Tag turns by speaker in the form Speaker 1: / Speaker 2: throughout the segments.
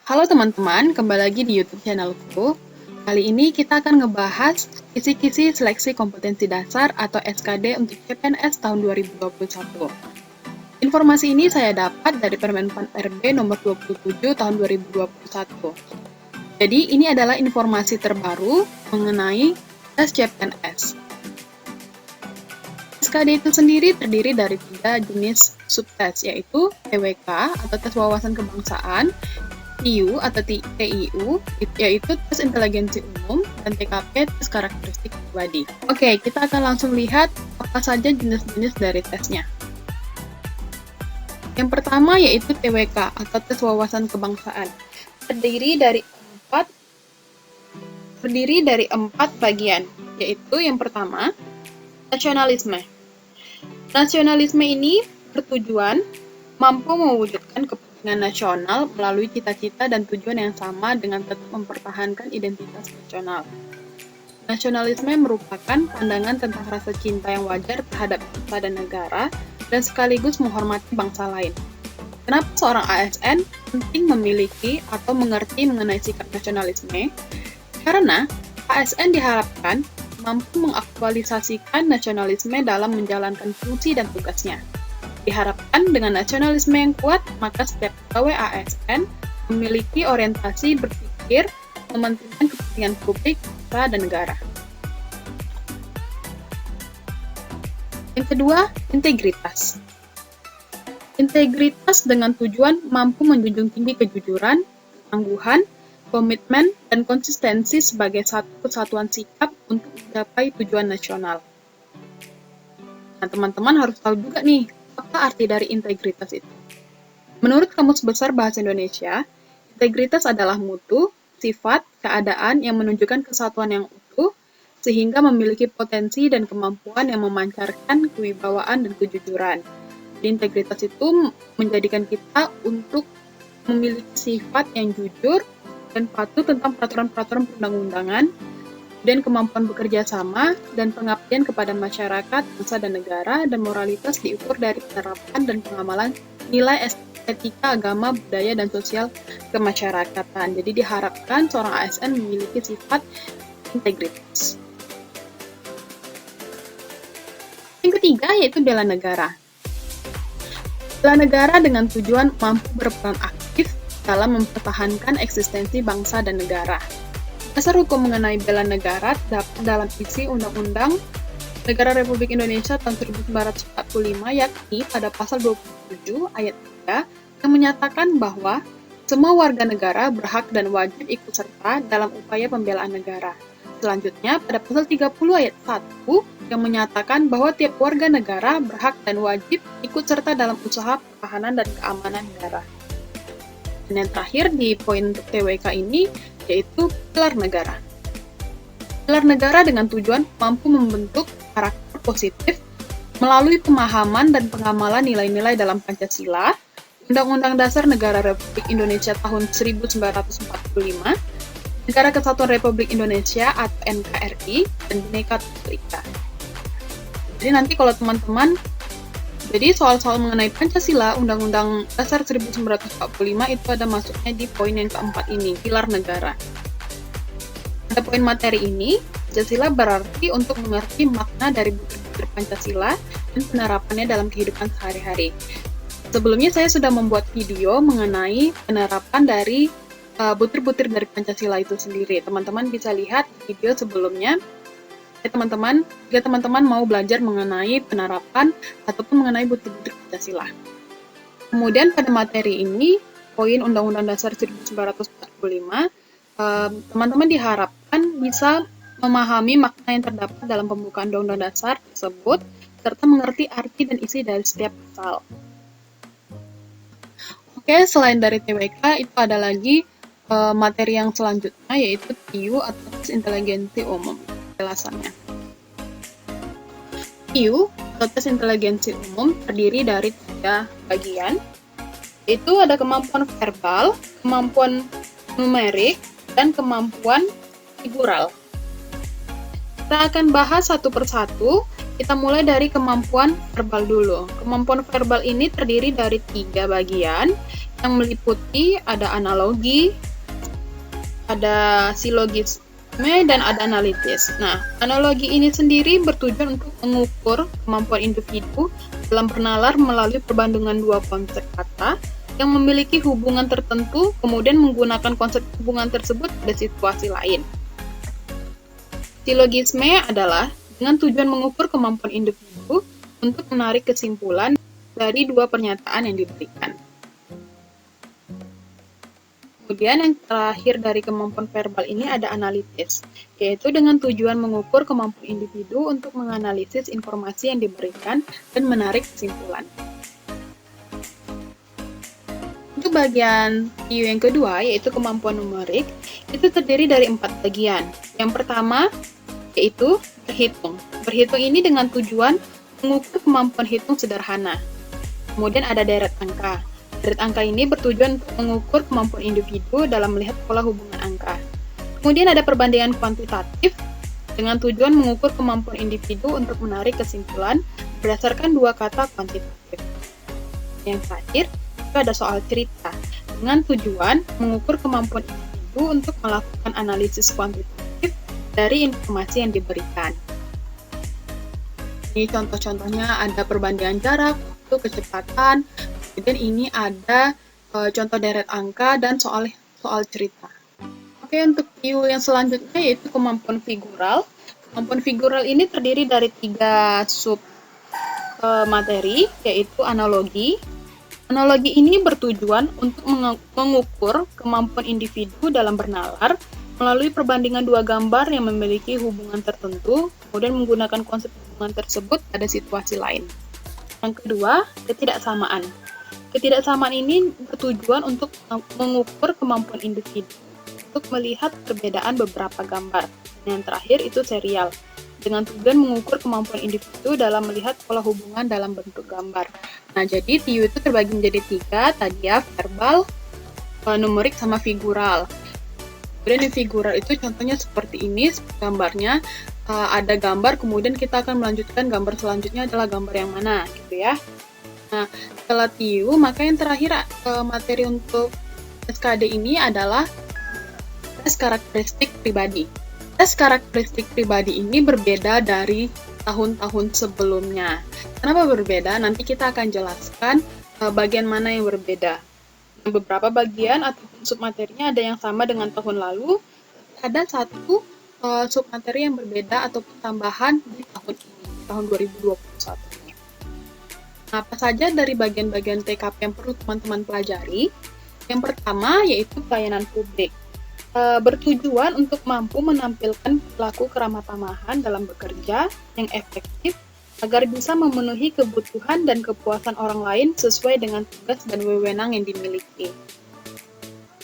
Speaker 1: Halo teman-teman, kembali lagi di YouTube channelku. Kali ini kita akan ngebahas kisi-kisi seleksi kompetensi dasar atau SKD untuk CPNS tahun 2021. Informasi ini saya dapat dari Permenpan RB nomor 27 tahun 2021. Jadi ini adalah informasi terbaru mengenai tes CPNS. SKD itu sendiri terdiri dari 3 jenis subtes, yaitu TWK atau tes wawasan kebangsaan, TIU atau TIU, yaitu tes inteligensi umum, dan TKP, tes karakteristik pribadi. Oke, kita akan langsung lihat apa saja jenis-jenis dari tesnya. Yang pertama yaitu TWK atau tes wawasan kebangsaan. Terdiri dari empat bagian, yaitu yang pertama, nasionalisme. Nasionalisme ini bertujuan mampu mewujudkan kepentingan nasional melalui cita-cita dan tujuan yang sama dengan tetap mempertahankan identitas nasional. Nasionalisme merupakan pandangan tentang rasa cinta yang wajar terhadap bangsa dan negara, dan sekaligus menghormati bangsa lain. Kenapa seorang ASN penting memiliki atau mengerti mengenai sikap nasionalisme? Karena ASN diharapkan mampu mengaktualisasikan nasionalisme dalam menjalankan fungsi dan tugasnya. Diharapkan dengan nasionalisme yang kuat, maka setiap pegawai ASN memiliki orientasi berpikir mementingkan kepentingan publik, bangsa, dan negara. Yang kedua, integritas. Integritas dengan tujuan mampu menjunjung tinggi kejujuran, ketangguhan, komitmen, dan konsistensi sebagai satu kesatuan sikap untuk mencapai tujuan nasional. Nah, teman-teman harus tahu juga nih, apa arti dari integritas itu? Menurut Kamus Besar Bahasa Indonesia, integritas adalah mutu, sifat, keadaan yang menunjukkan kesatuan yang utuh, sehingga memiliki potensi dan kemampuan yang memancarkan kewibawaan dan kejujuran. Integritas itu menjadikan kita untuk memiliki sifat yang jujur dan patuh tentang peraturan-peraturan perundang-undangan, dan kemampuan bekerja sama dan pengabdian kepada masyarakat, bangsa, dan negara, dan moralitas diukur dari penerapan dan pengamalan nilai etika, agama, budaya, dan sosial kemasyarakatan. Jadi diharapkan seorang ASN memiliki sifat integritas. Yang ketiga yaitu bela negara. Bela negara dengan tujuan mampu berperan aktif dalam mempertahankan eksistensi bangsa dan negara. Dasar hukum mengenai bela negara terdapat dalam isi Undang-Undang Negara Republik Indonesia tahun 1945, yakni pada pasal 27 ayat 3 yang menyatakan bahwa semua warga negara berhak dan wajib ikut serta dalam upaya pembelaan negara. Selanjutnya, pada pasal 30 ayat 1 yang menyatakan bahwa tiap warga negara berhak dan wajib ikut serta dalam usaha pertahanan dan keamanan negara. Dan yang terakhir di poin untuk TWK ini yaitu pilar negara. Pilar negara dengan tujuan mampu membentuk karakter positif melalui pemahaman dan pengamalan nilai-nilai dalam Pancasila, Undang-Undang Dasar Negara Republik Indonesia tahun 1945, Negara Kesatuan Republik Indonesia atau NKRI, dan Bhinneka Tunggal Ika. Jadi nanti kalau teman-teman jadi soal-soal mengenai Pancasila, Undang-Undang Dasar 1945 itu ada masuknya di poin yang keempat ini, pilar negara. Pada poin materi ini, Pancasila berarti untuk mengerti makna dari butir-butir Pancasila dan penerapannya dalam kehidupan sehari-hari. Sebelumnya saya sudah membuat video mengenai penerapan dari butir-butir dari Pancasila itu sendiri. Teman-teman bisa lihat video sebelumnya. Jika teman-teman mau belajar mengenai penerapan ataupun mengenai butir-butir Pancasila. Kemudian pada materi ini, poin Undang-Undang Dasar 1945, teman-teman diharapkan bisa memahami makna yang terdapat dalam pembukaan Undang-Undang Dasar tersebut, serta mengerti arti dan isi dari setiap pasal. Oke, selain dari TWK, itu ada lagi materi yang selanjutnya, yaitu TIU atau tes inteligensi umum. Penjelasannya. TIU atau tes inteligensi umum terdiri dari 3 bagian, yaitu ada kemampuan verbal, kemampuan numerik, dan kemampuan figural. Kita akan bahas satu persatu. Kita mulai dari kemampuan verbal dulu. Kemampuan verbal ini terdiri dari 3 bagian, yang meliputi ada analogi, ada silogisme, dan ada analitis. Nah, analogi ini sendiri bertujuan untuk mengukur kemampuan individu dalam bernalar melalui perbandingan dua konsep kata yang memiliki hubungan tertentu, kemudian menggunakan konsep hubungan tersebut pada situasi lain. Silogisme adalah dengan tujuan mengukur kemampuan individu untuk menarik kesimpulan dari dua pernyataan yang diberikan. Kemudian yang terakhir dari kemampuan verbal ini ada analitis, yaitu dengan tujuan mengukur kemampuan individu untuk menganalisis informasi yang diberikan dan menarik kesimpulan. Untuk bagian TIU yang kedua, yaitu kemampuan numerik, itu terdiri dari 4 bagian. Yang pertama, yaitu berhitung. Berhitung ini dengan tujuan mengukur kemampuan hitung sederhana. Kemudian ada deret angka. Deret angka ini bertujuan untuk mengukur kemampuan individu dalam melihat pola hubungan angka. Kemudian ada perbandingan kuantitatif dengan tujuan mengukur kemampuan individu untuk menarik kesimpulan berdasarkan dua kata kuantitatif. Yang terakhir, itu ada soal cerita dengan tujuan mengukur kemampuan individu untuk melakukan analisis kuantitatif dari informasi yang diberikan. Ini contoh-contohnya ada perbandingan jarak, waktu, kecepatan. Kemudian ini ada contoh deret angka dan soal cerita. Oke, untuk TIU yang selanjutnya yaitu kemampuan figural. Kemampuan figural ini terdiri dari 3 sub materi, yaitu analogi. Analogi ini bertujuan untuk mengukur kemampuan individu dalam bernalar melalui perbandingan dua gambar yang memiliki hubungan tertentu, kemudian menggunakan konsep hubungan tersebut pada situasi lain. Yang kedua, ketidaksamaan. Ketidaksamaan ini bertujuan untuk mengukur kemampuan individu untuk melihat perbedaan beberapa gambar. Dan yang terakhir itu serial, dengan tujuan mengukur kemampuan individu dalam melihat pola hubungan dalam bentuk gambar. Nah, jadi TIU itu terbagi menjadi 3, tadi ya, verbal, numerik, sama figural. Kemudian yang figural itu contohnya seperti ini, gambarnya ada gambar, kemudian kita akan melanjutkan gambar selanjutnya adalah gambar yang mana, gitu ya. Nah, setelah TIU, maka yang terakhir materi untuk SKD ini adalah tes karakteristik pribadi. Tes karakteristik pribadi ini berbeda dari tahun-tahun sebelumnya. Kenapa berbeda? Nanti kita akan jelaskan bagian mana yang berbeda. Beberapa bagian atau submaterinya ada yang sama dengan tahun lalu, ada satu submateri yang berbeda atau tambahan di tahun ini, tahun 2021. Nah, apa saja dari bagian-bagian TKP yang perlu teman-teman pelajari? Yang pertama yaitu pelayanan publik. Bertujuan untuk mampu menampilkan perilaku keramah tamahan dalam bekerja yang efektif agar bisa memenuhi kebutuhan dan kepuasan orang lain sesuai dengan tugas dan wewenang yang dimiliki.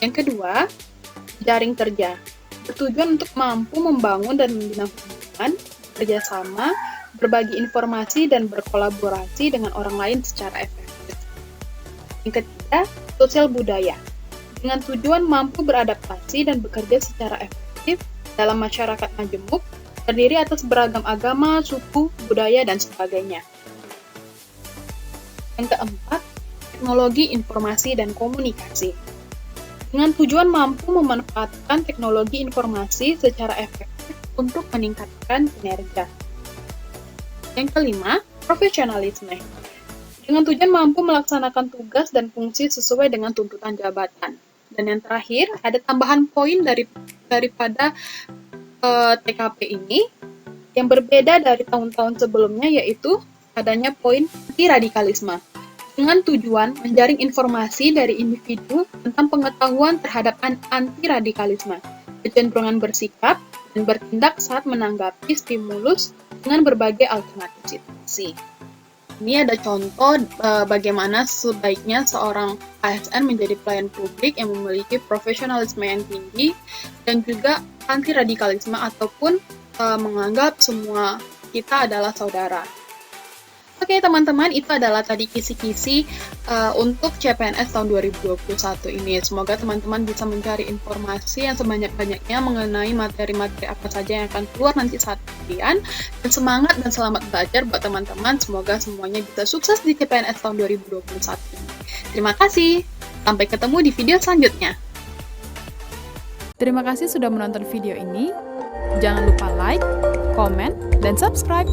Speaker 1: Yang kedua, jaring kerja. Bertujuan untuk mampu membangun dan membina hubungan, kerjasama, berbagi informasi, dan berkolaborasi dengan orang lain secara efektif. Yang ketiga, sosial budaya. Dengan tujuan mampu beradaptasi dan bekerja secara efektif dalam masyarakat majemuk, terdiri atas beragam agama, suku, budaya, dan sebagainya. Yang keempat, teknologi informasi dan komunikasi. Dengan tujuan mampu memanfaatkan teknologi informasi secara efektif untuk meningkatkan kinerja. Yang kelima, profesionalisme. Dengan tujuan mampu melaksanakan tugas dan fungsi sesuai dengan tuntutan jabatan. Dan yang terakhir, ada tambahan poin daripada TKP ini yang berbeda dari tahun-tahun sebelumnya, yaitu adanya poin anti-radikalisme. Dengan tujuan menjaring informasi dari individu tentang pengetahuan terhadap anti-radikalisme, kecenderungan bersikap, dan bertindak saat menanggapi stimulus dengan berbagai alternatif situasi. Ini ada contoh bagaimana sebaiknya seorang ASN menjadi pelayan publik yang memiliki profesionalisme yang tinggi dan juga anti-radikalisme ataupun menganggap semua kita adalah saudara. Oke teman-teman, itu adalah tadi kisi-kisi untuk CPNS tahun 2021 ini. Semoga teman-teman bisa mencari informasi yang sebanyak-banyaknya mengenai materi-materi apa saja yang akan keluar nanti saat ujian. Dan semangat dan selamat belajar buat teman-teman. Semoga semuanya bisa sukses di CPNS tahun 2021 ini. Terima kasih. Sampai ketemu di video selanjutnya.
Speaker 2: Terima kasih sudah menonton video ini. Jangan lupa like, komen, dan subscribe.